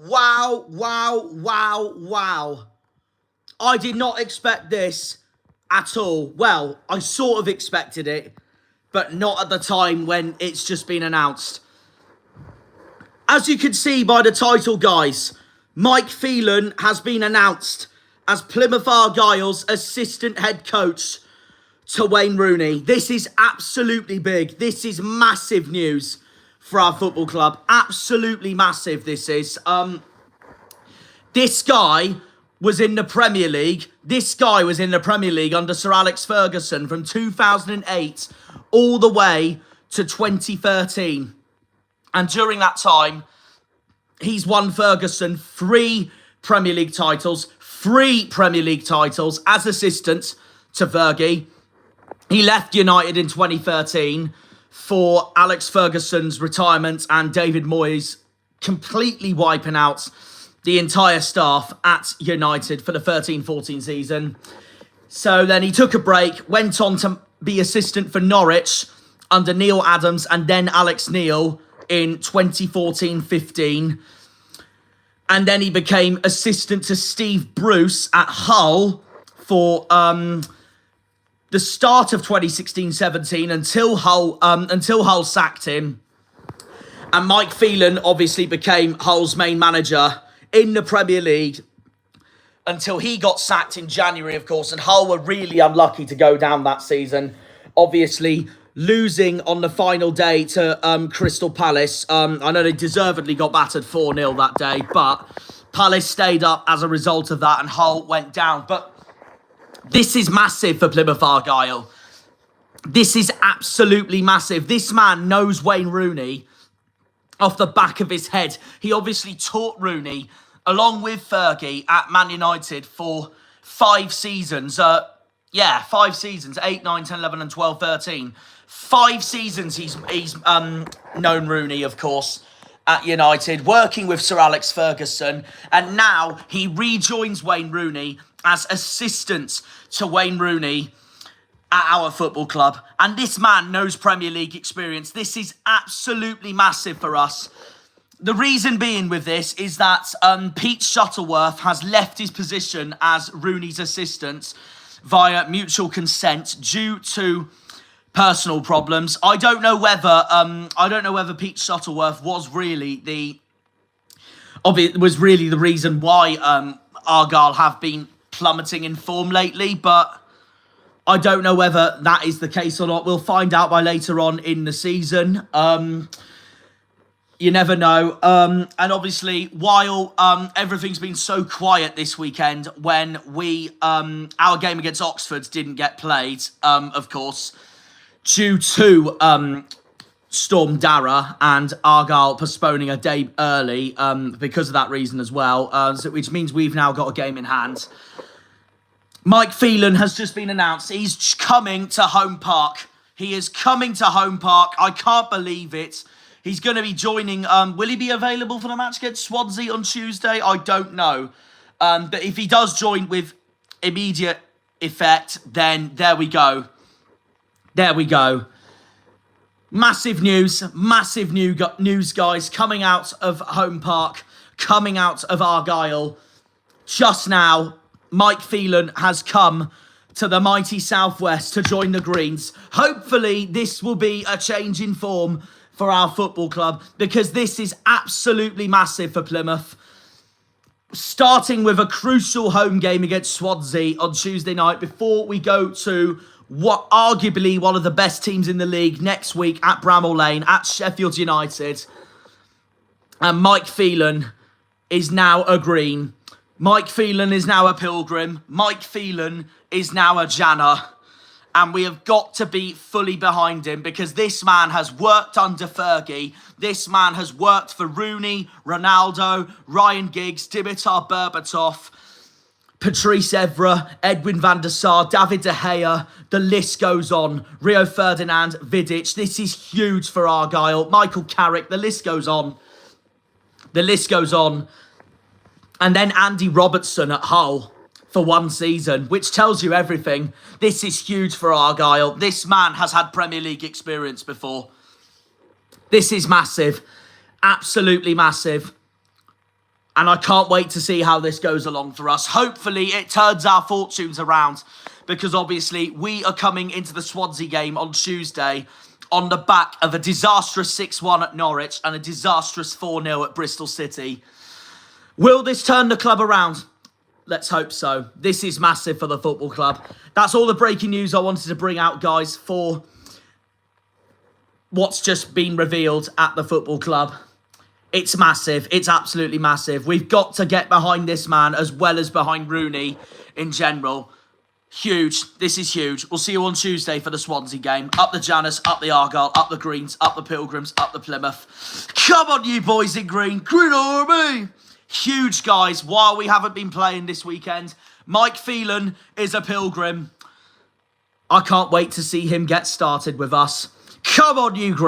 Wow. I did not expect this at all. Well, I sort of expected it, but not at the time when it's just been announced. As you can see by the title, guys, Mike Phelan has been announced as Plymouth Argyle's assistant head coach to Wayne Rooney. This is absolutely big. This is massive news for our football club. Absolutely massive, this is. This guy was in the Premier League. This guy was in the Premier League under Sir Alex Ferguson from 2008 all the way to 2013. And during that time, he's won Ferguson 3 Premier League titles as assistant to Fergie. He left United in 2013 for Alex Ferguson's retirement and David Moyes completely wiping out the entire staff at United for the 13-14 season. So then he took a break, went on to be assistant for Norwich under Neil Adams and then Alex Neil in 2014-15. And then he became assistant to Steve Bruce at Hull for the start of 2016-17 until Hull sacked him. And Mike Phelan obviously became Hull's main manager in the Premier League until he got sacked in January, of course. And Hull were really unlucky to go down that season, obviously losing on the final day to Crystal Palace. I know they deservedly got battered 4-0 that day, but Palace stayed up as a result of that and Hull went down. But this is massive for Plymouth Argyle. This is absolutely massive. This man knows Wayne Rooney off the back of his head. He obviously taught Rooney, along with Fergie, at Man United for 5 seasons. 5 seasons. 8, 9, 10, 11 and 12, 13. 5 seasons he's known Rooney, of course, at United, working with Sir Alex Ferguson. And now he rejoins Wayne Rooney as assistant to Wayne Rooney at our football club. And this man knows Premier League experience. This is absolutely massive for us. The reason being with this is that Pete Shuttleworth has left his position as Rooney's assistant via mutual consent due to personal problems. I don't know whether Pete Shuttleworth was really the reason why Argyle have been plummeting in form lately, but I don't know whether that is the case or not. We'll find out by later on in the season. You never know. And obviously, while everything's been so quiet this weekend, when our game against Oxford didn't get played, of course, due to Storm Dara and Argyle postponing a day early because of that reason as well, which means we've now got a game in hand. Mike Phelan has just been announced. He's coming to Home Park. He is coming to Home Park. I can't believe it. He's going to be joining. Will he be available for the match against Swansea on Tuesday? I don't know. But if he does join with immediate effect, then there we go. There we go. Massive news, guys, coming out of Home Park, coming out of Argyle. Just now, Mike Phelan has come to the mighty Southwest to join the Greens. Hopefully, this will be a change in form for our football club, because this is absolutely massive for Plymouth. Starting with a crucial home game against Swansea on Tuesday night before we go to what arguably one of the best teams in the league next week at Bramall Lane, at Sheffield United. And Mike Phelan is now a Green. Mike Phelan is now a Pilgrim. Mike Phelan is now a Janner. And we have got to be fully behind him, because this man has worked under Fergie. This man has worked for Rooney, Ronaldo, Ryan Giggs, Dimitar Berbatov, Patrice Evra, Edwin van der Sar, David De Gea. The list goes on. Rio Ferdinand, Vidic. This is huge for Argyle. Michael Carrick. The list goes on. The list goes on. And then Andy Robertson at Hull for 1 season, which tells you everything. This is huge for Argyle. This man has had Premier League experience before. This is massive. Absolutely massive. And I can't wait to see how this goes along for us. Hopefully, it turns our fortunes around. Because obviously, we are coming into the Swansea game on Tuesday on the back of a disastrous 6-1 at Norwich and a disastrous 4-0 at Bristol City. Will this turn the club around? Let's hope so. This is massive for the football club. That's all the breaking news I wanted to bring out, guys, for what's just been revealed at the football club. It's massive. It's absolutely massive. We've got to get behind this man as well as behind Rooney in general. Huge. This is huge. We'll see you on Tuesday for the Swansea game. Up the Janus, up the Argyle, up the Greens, up the Pilgrims, up the Plymouth. Come on, you boys in green. Green Army. Huge, guys. While we haven't been playing this weekend, Mike Phelan is a Pilgrim. I can't wait to see him get started with us. Come on, you green.